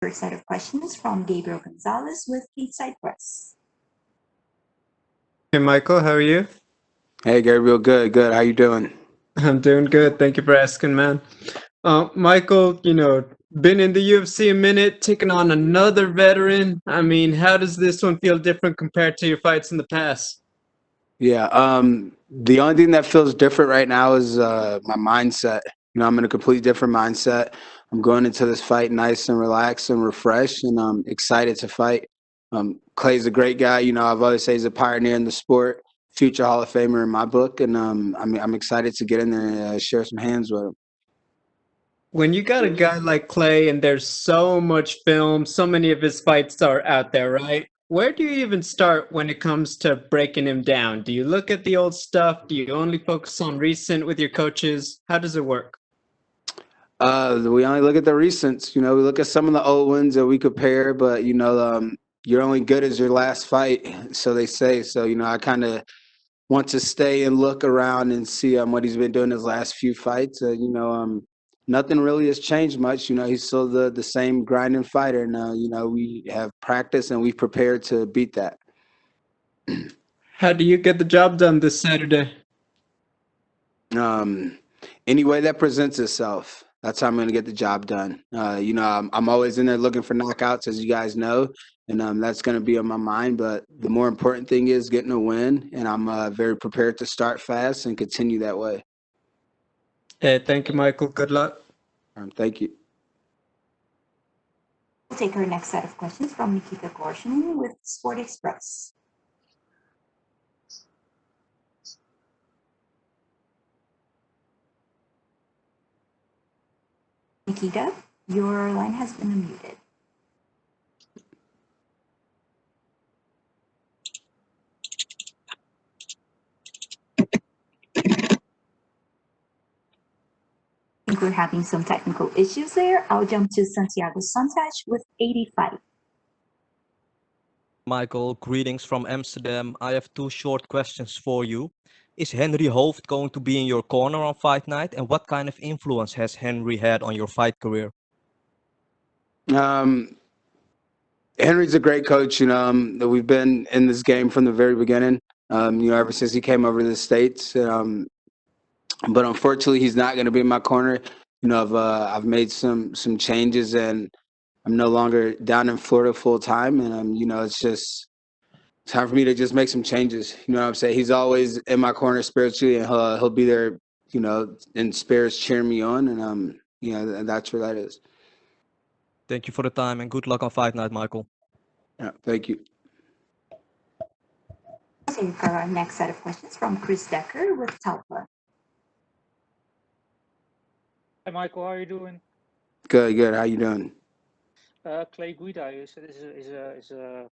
First set of questions from Gabriel Gonzalez with Keysight Quest. Hey Michael, how are you? Hey Gabriel, good. How you doing? I'm doing good. Thank you for asking, man. Michael, been in the UFC a minute, taking on another veteran. I mean, how does this one feel different compared to your fights in the past? Yeah. The only thing that feels different right now is my mindset. I'm in a completely different mindset. I'm going into this fight nice and relaxed and refreshed, and I'm excited to fight. Clay's a great guy. I've always said he's a pioneer in the sport, future Hall of Famer in my book, and I'm excited to get in there and share some hands with him. When you got a guy like Clay and there's so much film, so many of his fights are out there, right? Where do you even start when it comes to breaking him down? Do you look at the old stuff? Do you only focus on recent with your coaches? How does it work? We only look at the recents. We look at some of the old ones that we compare, but you're only good as your last fight, so they say. So I kind of want to stay and look around and see what he's been doing his last few fights. Nothing really has changed much. He's still the same grinding fighter. And we have practice and we've prepared to beat that. How do you get the job done this Saturday? Um, any way that presents itself, that's how I'm going to get the job done. I'm always in there looking for knockouts, as you guys know, and that's going to be on my mind. But the more important thing is getting a win, and I'm very prepared to start fast and continue that way. Hey, thank you, Michael. Good luck. Thank you. We'll take our next set of questions from Nikita Korshin with Sport Express. Nikita, your line has been unmuted. I think we're having some technical issues there. I'll jump to Santiago Santage with 85. Michael, greetings from Amsterdam. I have two short questions for you. Is Henry Hooft going to be in your corner on fight night? And what kind of influence has Henry had on your fight career? Um, Henry's a great coach. We've been in this game from the very beginning. Ever since he came over to the States. But unfortunately, he's not going to be in my corner. I've made some changes, and I'm no longer down in Florida full time. And it's just time for me to just make some changes. You know what I'm saying? He's always in my corner spiritually, and he'll be there. In spirits cheering me on, and that's where that is. Thank you for the time and good luck on fight night, Michael. Yeah, thank you. We'll take our next set of questions from Chris Decker with Talpa. Hi Michael, how are you doing? Good. How you doing? Clay Guida, you said is a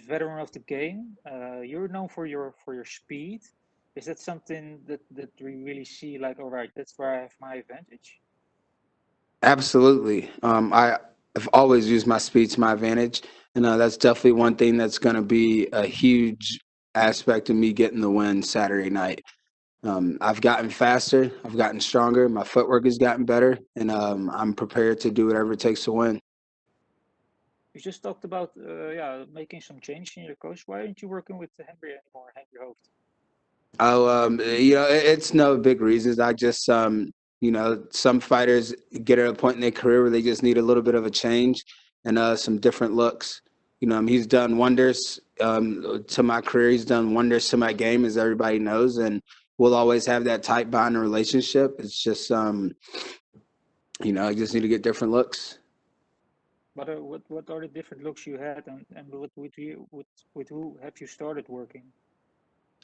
veteran of the game. You're known for your speed. Is that something that we really see? Like, all right, that's where I have my advantage. Absolutely. I've always used my speed to my advantage, and that's definitely one thing that's going to be a huge aspect of me getting the win Saturday night. I've gotten faster, I've gotten stronger, my footwork has gotten better, and I'm prepared to do whatever it takes to win. You just talked about making some change in your coach. Why aren't you working with Henry anymore, Henry Hooft? Oh, it's no big reasons. I just, some fighters get at a point in their career where they just need a little bit of a change and some different looks. He's done wonders to my career. He's done wonders to my game, as everybody knows, and we'll always have that tight bonding relationship. It's just, I just need to get different looks. What are the different looks you had, and with who have you started working?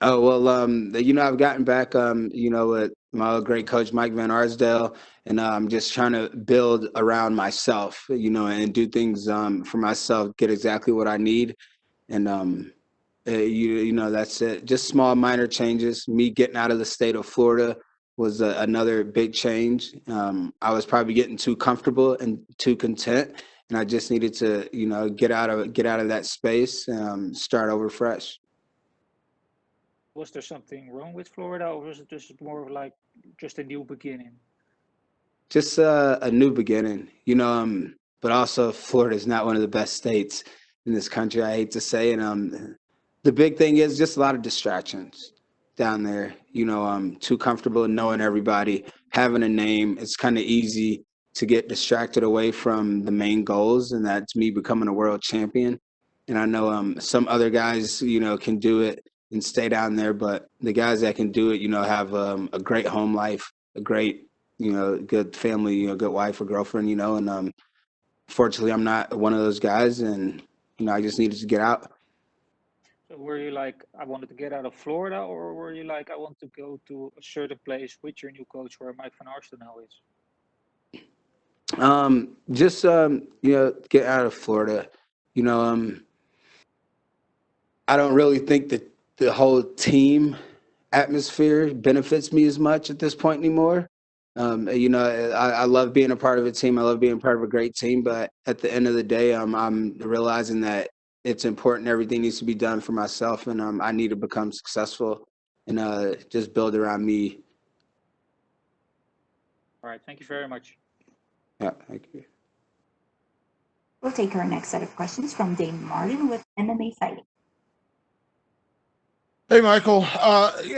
Oh, well, I've gotten back, with my great coach, Mike Van Arsdale, and I'm just trying to build around myself, and do things for myself, get exactly what I need. And, that's it. Just small, minor changes. Me getting out of the state of Florida was another big change. I was probably getting too comfortable and too content, and I just needed to, get out of that space, start over fresh. Was there something wrong with Florida, or was it just more of like just a new beginning? Just a new beginning, but also Florida is not one of the best states in this country, I hate to say. And the big thing is just a lot of distractions down there. Too comfortable knowing everybody, having a name. It's kind of easy to get distracted away from the main goals, and that's me becoming a world champion. And I know some other guys, can do it and stay down there, but the guys that can do it, have a great home life, a great, good family, good wife or girlfriend, and fortunately I'm not one of those guys, and, I just needed to get out. So were you like, I wanted to get out of Florida, or were you like, I want to go to a certain place with your new coach where Mike van Arsden now is? Just get out of Florida. I don't really think that the whole team atmosphere benefits me as much at this point anymore. I love being a part of a team. I love being part of a great team. But at the end of the day, I'm realizing that it's important. Everything needs to be done for myself, and I need to become successful and just build around me. All right, thank you very much. Yeah, thank you. We'll take our next set of questions from Dane Martin with MMA Fighting. Hey, Michael.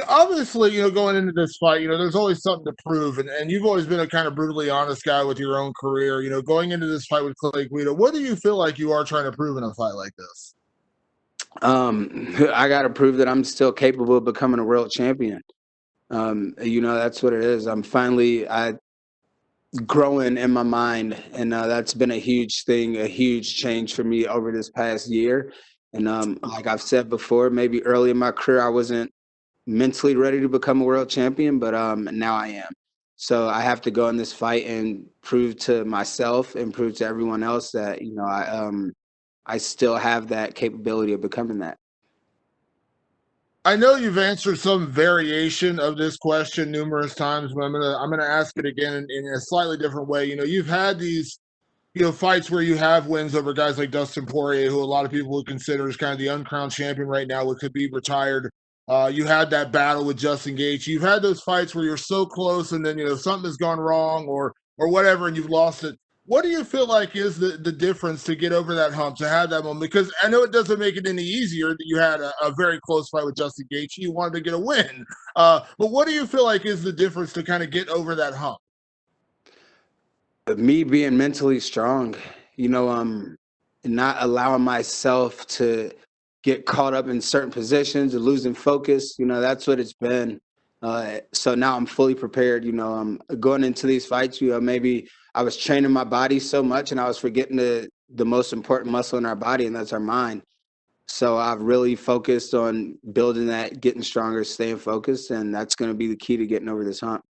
Obviously, going into this fight, there's always something to prove, and you've always been a kind of brutally honest guy with your own career. Going into this fight with Clay Guida, what do you feel like you are trying to prove in a fight like this? I got to prove that I'm still capable of becoming a world champion. That's what it is. I growing in my mind, and that's been a huge thing, a huge change for me over this past year. And like I've said before, maybe early in my career I wasn't mentally ready to become a world champion, but now I am. So I have to go in this fight and prove to myself and prove to everyone else that I still have that capability of becoming that. I know you've answered some variation of this question numerous times, but I'm gonna ask it again in a slightly different way. You've had these fights where you have wins over guys like Dustin Poirier, who a lot of people would consider as kind of the uncrowned champion right now, with Khabib retired. You had that battle with Justin Gaethje. You've had those fights where you're so close, and then something has gone wrong or whatever, and you've lost it. What do you feel like is the difference to get over that hump, to have that moment? Because I know it doesn't make it any easier that you had a very close fight with Justin Gaethje. You wanted to get a win. But what do you feel like is the difference to kind of get over that hump? Me being mentally strong, not allowing myself to get caught up in certain positions or losing focus. That's what it's been. So now I'm fully prepared. I'm going into these fights. Maybe I was training my body so much and I was forgetting the most important muscle in our body, and that's our mind. So I've really focused on building that, getting stronger, staying focused, and that's going to be the key to getting over this hump.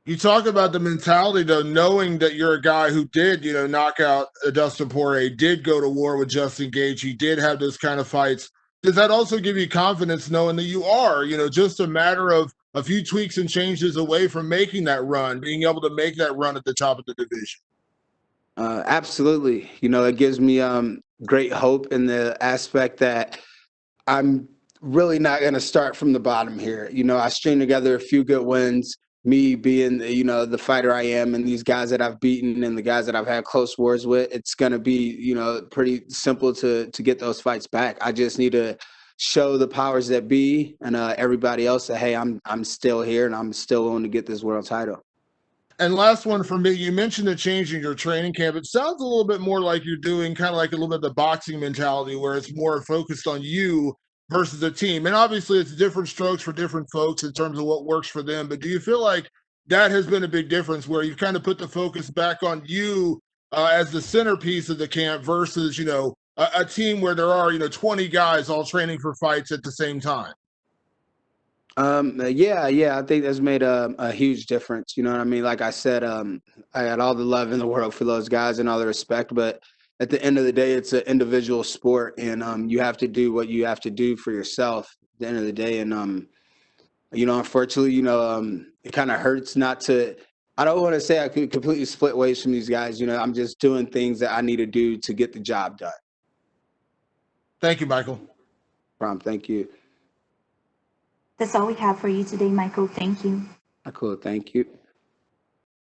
You talk about the mentality, though, knowing that you're a guy who did, knock out Dustin Poirier, did go to war with Justin Gaethje, did have those kind of fights. Does that also give you confidence knowing that you are, just a matter of a few tweaks and changes away from making that run, being able to make that run at the top of the division? Absolutely. It gives me great hope in the aspect that I'm really not going to start from the bottom here. I string together a few good wins. Me being, the fighter I am, and these guys that I've beaten and the guys that I've had close wars with, it's going to be, pretty simple to get those fights back. I just need to show the powers that be and everybody else that, hey, I'm still here and I'm still willing to get this world title. And last one for me, you mentioned the change in your training camp. It sounds a little bit more like you're doing kind of like a little bit of the boxing mentality where it's more focused on you versus the team. And obviously it's different strokes for different folks in terms of what works for them. But do you feel like that has been a big difference where you've kind of put the focus back on you as the centerpiece of the camp versus, a team where there are, 20 guys all training for fights at the same time? Yeah, I think that's made a huge difference. You know what I mean? Like I said, I got all the love in the world for those guys and all the respect, but at the end of the day, it's an individual sport, and you have to do what you have to do for yourself at the end of the day. And unfortunately, it kind of hurts not to. I don't want to say I could completely split ways from these guys. I'm just doing things that I need to do to get the job done. Thank you, Michael. Thank you. That's all we have for you today, Michael. Thank you. Cool. Thank you.